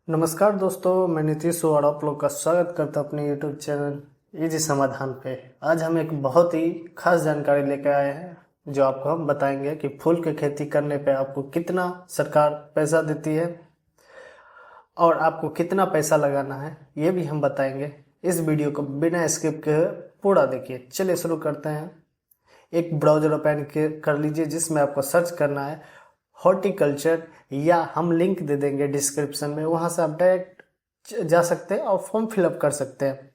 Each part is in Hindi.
नमस्कार दोस्तों, मैं नीतीश और आप लोग का स्वागत करता हूं अपने यूट्यूब चैनल इजी समाधान पे। आज हम एक बहुत ही खास जानकारी लेकर आए हैं जो आपको हम बताएंगे कि फूल की खेती करने पे आपको कितना सरकार पैसा देती है और आपको कितना पैसा लगाना है ये भी हम बताएंगे। इस वीडियो को बिना स्किप के पूरा देखिए। चलिए शुरू करते हैं। एक ब्राउजर ओपन कर लीजिए जिसमें आपको सर्च करना है हॉर्टिकल्चर, या हम लिंक दे देंगे डिस्क्रिप्शन में, वहां से आप डायरेक्ट जा सकते हैं और फॉर्म फिलअप कर सकते हैं।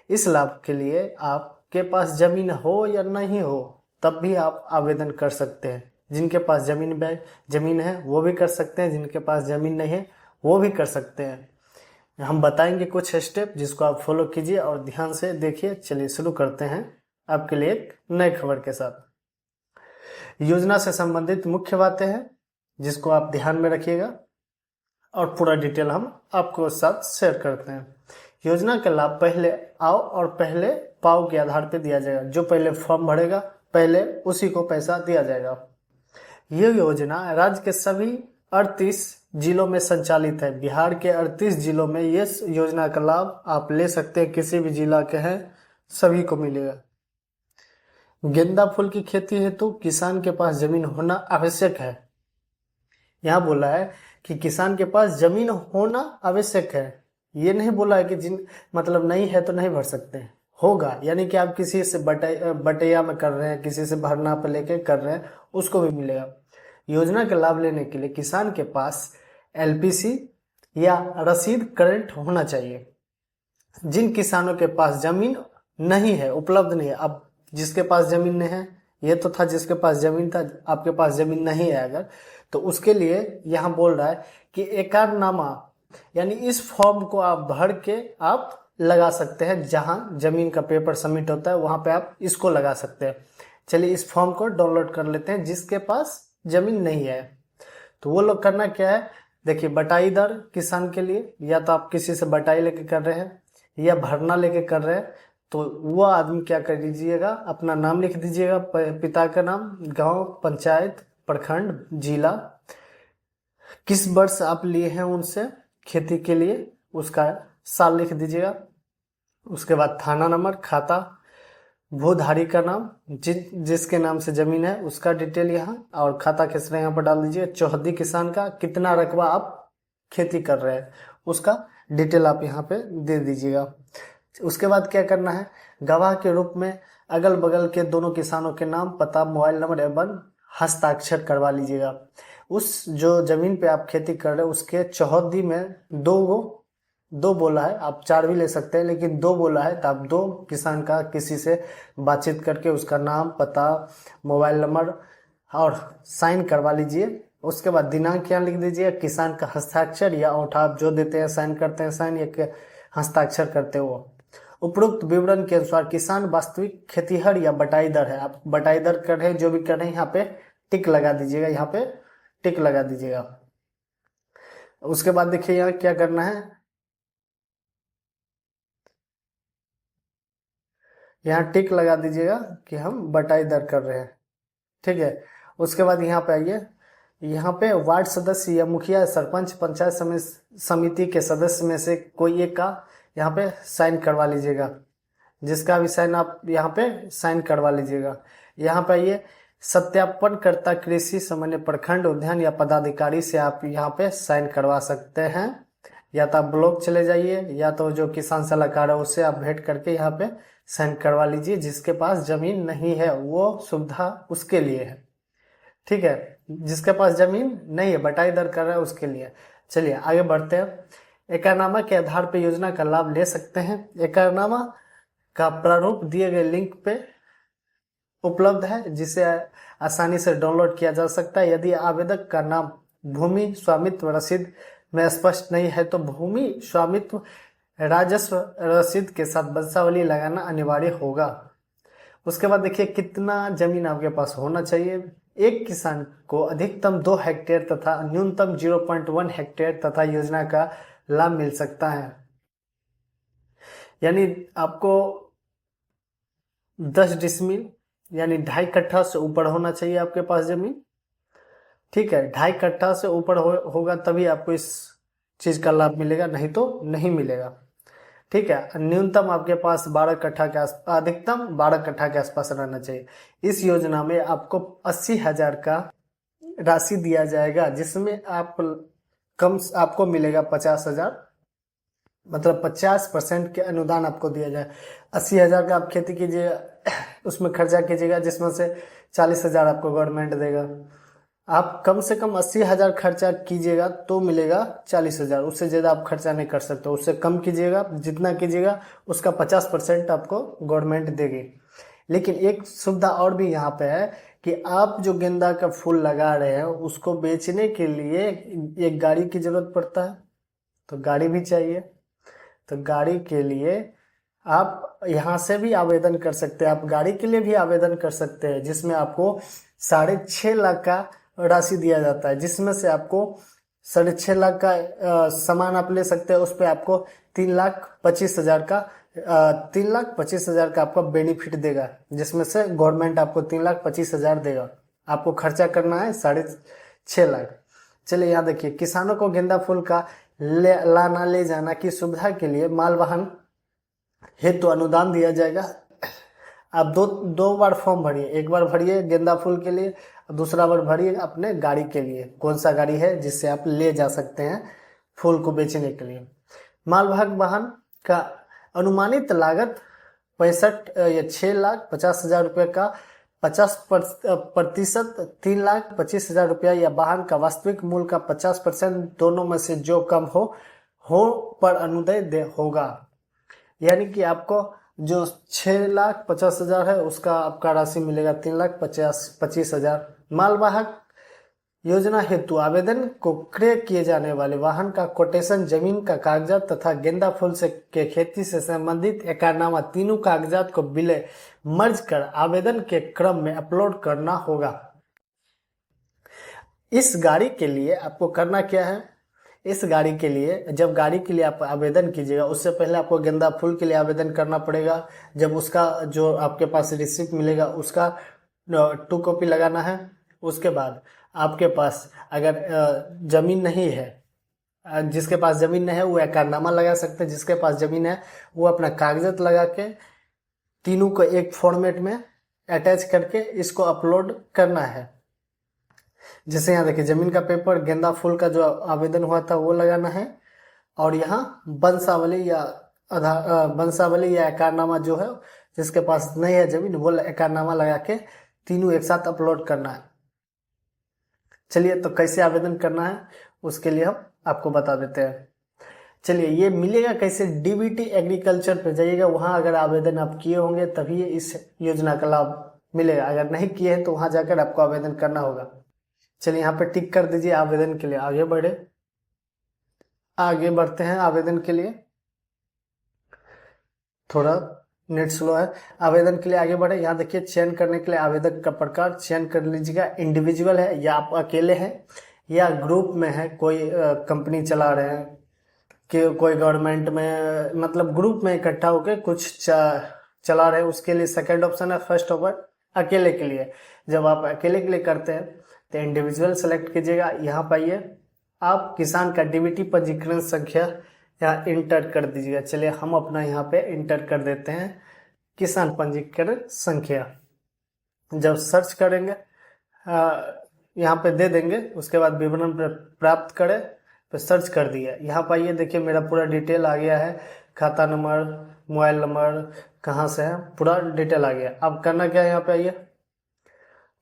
इस लाभ के लिए आपके पास जमीन हो या नहीं हो तब भी आप आवेदन कर सकते हैं। जिनके पास जमीन है वो भी कर सकते हैं, जिनके पास जमीन नहीं है वो भी कर सकते हैं। हम बताएंगे कुछ स्टेप जिसको आप फॉलो कीजिए और ध्यान से देखिए। चलिए शुरू करते हैं आपके लिए एक नई खबर के साथ। योजना से संबंधित मुख्य बातें हैं जिसको आप ध्यान में रखिएगा और पूरा डिटेल हम आपको साथ शेयर करते हैं। योजना का लाभ पहले आओ और पहले पाओ के आधार पर दिया जाएगा। जो पहले फॉर्म भरेगा पहले उसी को पैसा दिया जाएगा। यह योजना राज्य के सभी 38 जिलों में संचालित है। बिहार के 38 जिलों में ये योजना का लाभ आप ले सकते हैं। किसी भी जिला के हैं सभी को मिलेगा। गेंदा फूल की खेती हेतु किसान के पास जमीन होना आवश्यक है। यहाँ बोला है कि किसान के पास जमीन होना आवश्यक है। ये नहीं बोला है कि मतलब नहीं है तो नहीं भर सकते, होगा। यानी कि आप किसी से बटैया में कर रहे हैं, किसी से भरना पे लेके कर रहे हैं, उसको भी मिलेगा। योजना का लाभ लेने के लिए किसान के पास एलपीसी या रसीद करंट होना चाहिए। जिन किसानों के पास जमीन नहीं है, उपलब्ध नहीं है, अब जिसके पास जमीन नहीं है, ये तो था जिसके पास जमीन था, आपके पास जमीन नहीं है अगर, तो उसके लिए यहाँ बोल रहा है कि एकरारनामा, यानी इस फॉर्म को आप भर के आप लगा सकते हैं। जहां जमीन का पेपर सबमिट होता है वहां पे आप इसको लगा सकते हैं। चलिए इस फॉर्म को डाउनलोड कर लेते हैं जिसके पास जमीन नहीं है। तो वो लोग करना क्या है, देखिए, बटाई दर किसान के लिए, या तो आप किसी से बटाई लेके कर रहे हैं या भरना लेके कर रहे हैं, तो वो आदमी क्या कर दीजिएगा, अपना नाम लिख दीजिएगा, पिता का नाम, गांव, पंचायत, प्रखंड, जिला, किस वर्ष आप लिए हैं उनसे खेती के लिए उसका साल लिख दीजिएगा। उसके बाद थाना नंबर, खाता, भूधारी का नाम, जिसके नाम से जमीन है उसका डिटेल यहाँ, और खाता किस यहाँ पर डाल दीजिए। चौहदी किसान का कितना रकबा आप खेती कर रहे हैं उसका डिटेल आप यहाँ पे दे दीजिएगा। उसके बाद क्या करना है, गवाह के रूप में अगल बगल के दोनों किसानों के नाम, पता, मोबाइल नंबर एवं हस्ताक्षर करवा लीजिएगा। उस जो जमीन पे आप खेती कर रहे हैं उसके चौहद्दी में दो बोला है, आप 4 भी ले सकते हैं, लेकिन 2 बोला है तो आप 2 किसान का किसी से बातचीत करके उसका नाम, पता, मोबाइल नंबर और साइन करवा लीजिए। उसके बाद दिनांक यहाँ लिख दीजिए, किसान का हस्ताक्षर या अंगूठा आप जो देते हैं, साइन करते हैं, साइन या हस्ताक्षर करते हो। उपरोक्त विवरण के अनुसार किसान वास्तविक खेतीहर या बटाईदार है। आप बटाईदार कर रहे हैं, जो भी कर रहे हैं, यहाँ पे टिक लगा दीजिएगा, यहाँ पे टिक लगा दीजिएगा। उसके बाद देखिए यहाँ क्या करना है, यहाँ टिक लगा दीजिएगा कि हम बटाईदार कर रहे हैं, ठीक है। उसके बाद यहाँ पे आइए, यहाँ पे वार्ड सदस्य या मुखिया, सरपंच, पंचायत समिति के सदस्य में से कोई एक का यहाँ पे साइन करवा लीजिएगा। जिसका भी साइन आप यहाँ पे साइन करवा लीजिएगा। यहाँ पे ये सत्यापन करता कृषि समन्वय प्रखंड उद्यान या पदाधिकारी से आप यहाँ पे साइन करवा सकते हैं। या तो आप ब्लॉक चले जाइए या तो जो किसान सलाहकार है उससे आप भेंट करके यहाँ पे साइन करवा लीजिए। जिसके पास जमीन नहीं है वो सुविधा उसके लिए है, ठीक है। जिसके पास जमीन नहीं है, बटाई दर कर रहा है, उसके लिए। चलिए आगे बढ़ते हैं। एकरारनामा के आधार पर योजना का लाभ ले सकते हैं। एकरारनामा का प्रारूप दिए गए लिंक पे उपलब्ध है जिसे आसानी से डाउनलोड किया जा सकता है। यदि आवेदक का नाम भूमि स्वामित्व रसीद में स्पष्ट नहीं है तो भूमि स्वामित्व राजस्व रसीद के साथ वंशावली लगाना अनिवार्य होगा। उसके बाद देखिए कितना जमीन आपके पास होना चाहिए। एक किसान को अधिकतम 2 हेक्टेयर तथा न्यूनतम 0.1 हेक्टेयर तथा योजना का लाभ मिल सकता है। यानी आपको 10 डिसमिल यानी 2.5 कट्ठा से ऊपर होना चाहिए आपके पास जमीन, ठीक है। 2.5 कट्ठा से ऊपर होगा तभी आपको इस चीज़ का लाभ मिलेगा, नहीं तो नहीं मिलेगा। ठीक है, न्यूनतम आपके पास 12 कट्ठा के आस अधिकतम 12 कट्ठा के आसपास रहना चाहिए। इस योजना में आपको 80,000 का राशि दिया जाएगा, जिसमें आपको मिलेगा 50,000, मतलब 50% के अनुदान आपको दिया जाए। 80,000 का आप खेती कीजिएगा, उसमें खर्चा कीजिएगा, जिसमें से 40,000 आपको गवर्नमेंट देगा। आप कम से कम 80,000 खर्चा कीजिएगा तो मिलेगा 40,000, उससे ज़्यादा आप खर्चा नहीं कर सकते। उससे कम कीजिएगा, जितना कीजिएगा उसका 50% आपको गवर्नमेंट देगी। लेकिन एक सुविधा और भी यहाँ पे है कि आप जो गेंदा का फूल लगा रहे हैं उसको बेचने के लिए एक गाड़ी की ज़रूरत पड़ता है, तो गाड़ी भी चाहिए। तो गाड़ी के लिए आप यहाँ से भी आवेदन कर सकते हैं, आप गाड़ी के लिए भी आवेदन कर सकते हैं, जिसमें आपको 6.5 लाख का राशि दिया जाता है, जिसमें से आपको 6.5 लाख का सामान आप ले सकते हैं। उस पर आपको 3,25,000 का 3,25,000 का आपको बेनिफिट देगा, जिसमें से गवर्नमेंट आपको 3,25,000 देगा। आपको खर्चा करना है 6.5 लाख। चलिए यहाँ देखिए, किसानों को गेंदा फूल का लाना ले जाना की सुविधा के लिए माल वाहन हेतु अनुदान दिया जाएगा। आप दो बार फॉर्म भरिए, एक बार भरिए गेंदा फूल के लिए, दूसरा बार भरिए अपने गाड़ी के लिए, कौन सा गाड़ी है जिससे आप ले जा सकते हैं फूल को बेचने के लिए। मालवाहक वाहन का अनुमानित लागत 6,50,000 रुपये का 50% 3,25,000 रुपया, या वाहन का वास्तविक मूल्य का 50% दोनों में से जो कम हो पर अनुदान होगा। यानी कि आपको जो 6,50,000 है उसका आपका राशि मिलेगा 3,25,000। मालवाहक योजना हेतु आवेदन को क्रय किए जाने वाले वाहन का कोटेशन, जमीन का कागजात तथा गेंदा फूल से के खेती से संबंधित एकरारनामा, तीनों कागजात को विलय मर्ज कर आवेदन के क्रम में अपलोड करना होगा। इस गाड़ी के लिए आपको करना क्या है? इस गाड़ी के लिए, जब गाड़ी के लिए आप आवेदन कीजिएगा उससे पहले आपको गेंदा फूल के लिए आवेदन करना पड़ेगा। जब उसका जो आपके पास रिसिप्ट मिलेगा उसका 2 कॉपी लगाना है। उसके बाद आपके पास अगर जमीन नहीं है, जिसके पास जमीन नहीं है वो एकरारनामा लगा सकते हैं, जिसके पास जमीन है वो अपना कागजात लगा के तीनों को एक फॉर्मेट में अटैच करके इसको अपलोड करना है। जैसे यहाँ देखिए, जमीन का पेपर, गेंदा फूल का जो आवेदन हुआ था वो लगाना है, और यहाँ वंशावली या एकरारनामा जो है, जिसके पास नहीं है जमीन वो एकरारनामा लगा के तीनों एक साथ अपलोड करना है। चलिए, तो कैसे आवेदन करना है उसके लिए हम आपको बता देते हैं। चलिए, ये मिलेगा कैसे? डीबीटी एग्रीकल्चर पे जाइएगा, वहाँ अगर आवेदन आप किए होंगे तभी इस योजना का लाभ मिलेगा। अगर नहीं किए हैं तो वहाँ जाकर आपको आवेदन करना होगा। चलिए, यहाँ पे टिक कर दीजिए आवेदन के लिए। आगे बढ़ते हैं आवेदन के लिए। थोड़ा नेट स्लो है। आवेदन के लिए आगे बढ़े। यहाँ देखिए, चयन करने के लिए आवेदन का प्रकार चयन कर लीजिएगा। इंडिविजुअल है या आप अकेले हैं या ग्रुप में है, कोई कंपनी चला रहे हैं कि कोई गवर्नमेंट में, मतलब ग्रुप में इकट्ठा होकर कुछ चला रहे हैं, उसके लिए सेकंड ऑप्शन है। फर्स्ट ऑप्शन अकेले के लिए। जब आप अकेले के लिए करते हैं तो इंडिविजुअल सेलेक्ट कीजिएगा। यहाँ पाइए आप किसान का डीबीटी पंजीकरण संख्या यहाँ इंटर कर दीजिएगा। चलिए, हम अपना यहाँ पे इंटर कर देते हैं किसान पंजीकरण संख्या। जब सर्च करेंगे यहाँ पे दे देंगे, उसके बाद विवरण प्राप्त करें तो सर्च कर दिया। यहाँ पाइए देखिए, मेरा पूरा डिटेल आ गया है, खाता नंबर, मोबाइल नंबर, कहाँ से है, पूरा डिटेल आ गया। अब करना क्या है, यहाँ पे आइए,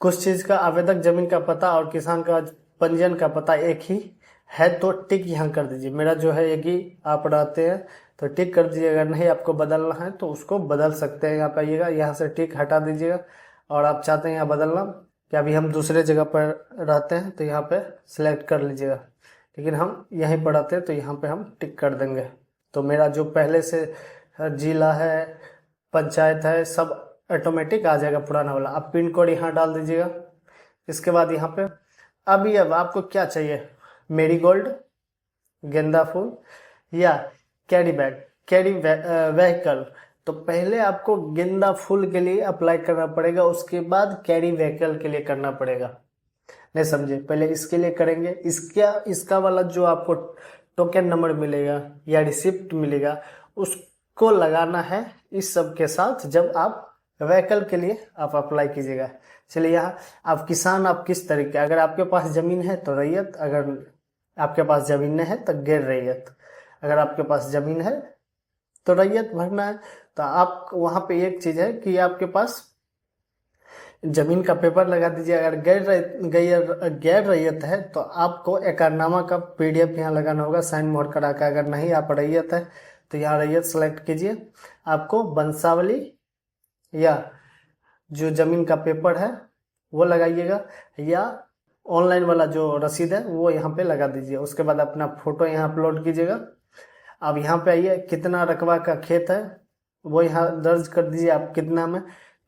कुछ चीज़ का आवेदक जमीन का पता और किसान का पंजीयन का पता एक ही है तो टिक यहाँ कर दीजिए। मेरा जो है एक ही आप रहते हैं तो टिक कर दीजिए। अगर नहीं आपको बदलना है तो उसको बदल सकते हैं। यहाँ पे आइएगा, यहाँ से टिक हटा दीजिएगा, और आप चाहते हैं यहाँ बदलना कि अभी हम दूसरे जगह पर रहते हैं तो यहाँ पे सिलेक्ट कर लीजिएगा, लेकिन हम यहीं पर रहते हैं तो यहाँ पे हम टिक कर देंगे। तो मेरा जो पहले से जिला है, पंचायत है, सब ऑटोमेटिक आ जाएगा पुराना वाला। अब पिन कोड यहाँ डाल दीजिएगा। इसके बाद यहाँ पे अब आपको क्या चाहिए, मेरीगोल्ड, गेंदा फूल या कैरी व्हीकल। तो पहले आपको गेंदा फूल के लिए अप्लाई करना पड़ेगा, उसके बाद कैरी व्हीकल के लिए करना पड़ेगा। नहीं समझे? पहले इसके लिए करेंगे। इसका वाला जो आपको टोकन नंबर मिलेगा या रिसिप्ट मिलेगा, उसको लगाना है इस सब के साथ जब आप व्हीकल के लिए आप अप्लाई कीजिएगा। चलिए यहाँ आप किसान, आप किस तरीके, अगर आपके पास ज़मीन है तो रैयत, अगर आपके पास ज़मीन नहीं है तो गैर रैयत। अगर आपके पास ज़मीन है तो रैयत भरना है। तो आप वहाँ पे एक चीज़ है कि आपके पास ज़मीन का पेपर लगा दीजिए। अगर गैर रैयत है तो आपको एकरनामा का PDF यहाँ लगाना होगा साइन मोहर करा कर। अगर नहीं आप रैयत है तो यहाँ रैयत सेलेक्ट कीजिए। आपको वंशावली या जो ज़मीन का पेपर है वो लगाइएगा, या ऑनलाइन वाला जो रसीद है वो यहाँ पे लगा दीजिए। उसके बाद अपना फ़ोटो यहाँ अपलोड कीजिएगा। अब यहाँ पे आइए, कितना रकबा का खेत है वो यहाँ दर्ज कर दीजिए। आप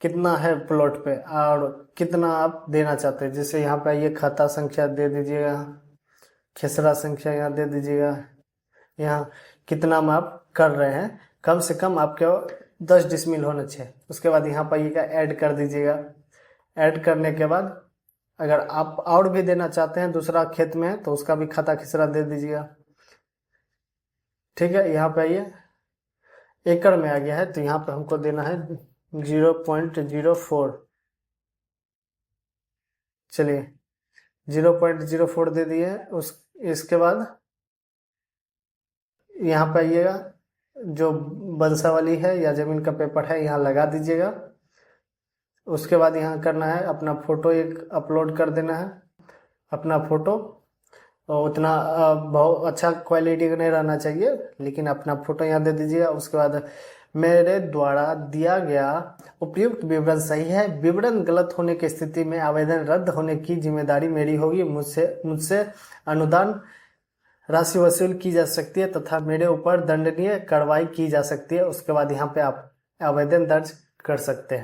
कितना है प्लॉट पे और कितना आप देना चाहते हैं। जैसे यहाँ पे आइए, खाता संख्या दे दीजिएगा, खेसरा संख्या यहाँ दे दीजिएगा। यहाँ कितना में आप कर रहे हैं, कम से कम आपके 10 डिसमिल होना चाहिए। उसके बाद यहाँ पर आइएगा, ऐड कर दीजिएगा। ऐड करने के बाद अगर आप और भी देना चाहते हैं, दूसरा खेत में है तो उसका भी खाता खिसरा दे दीजिएगा। ठीक है, यहाँ पे आइए, एकड़ में आ गया है तो यहाँ पे हमको देना है 0.04। चलिए 0.04 दे दिए। इसके बाद यहाँ पे आइएगा, जो वंशावली है या ज़मीन का पेपर है यहाँ लगा दीजिएगा। उसके बाद यहाँ करना है, अपना फ़ोटो एक अपलोड कर देना है। अपना फ़ोटो उतना बहुत अच्छा क्वालिटी का नहीं रहना चाहिए, लेकिन अपना फ़ोटो यहाँ दे दीजिएगा। उसके बाद मेरे द्वारा दिया गया उपयुक्त विवरण सही है, विवरण गलत होने की स्थिति में आवेदन रद्द होने की जिम्मेदारी मेरी होगी। मुझसे अनुदान राशि वसूल की जा सकती है तथा मेरे ऊपर दंडनीय कार्रवाई की जा सकती है। उसके बाद यहाँ पे आप आवेदन दर्ज कर सकते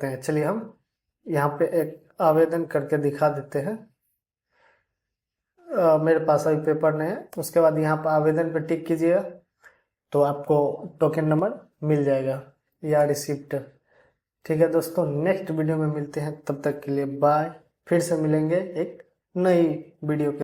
हैं, चलिए हम यहाँ पे एक आवेदन करके दिखा देते हैं। मेरे पास अभी पेपर नहीं है। उसके बाद यहाँ पर आवेदन पे टिक कीजिएगा तो आपको टोकन नंबर मिल जाएगा या रिसिप्ट। ठीक है दोस्तों, नेक्स्ट वीडियो में मिलते हैं, तब तक के लिए बाय। फिर से मिलेंगे एक नई वीडियो के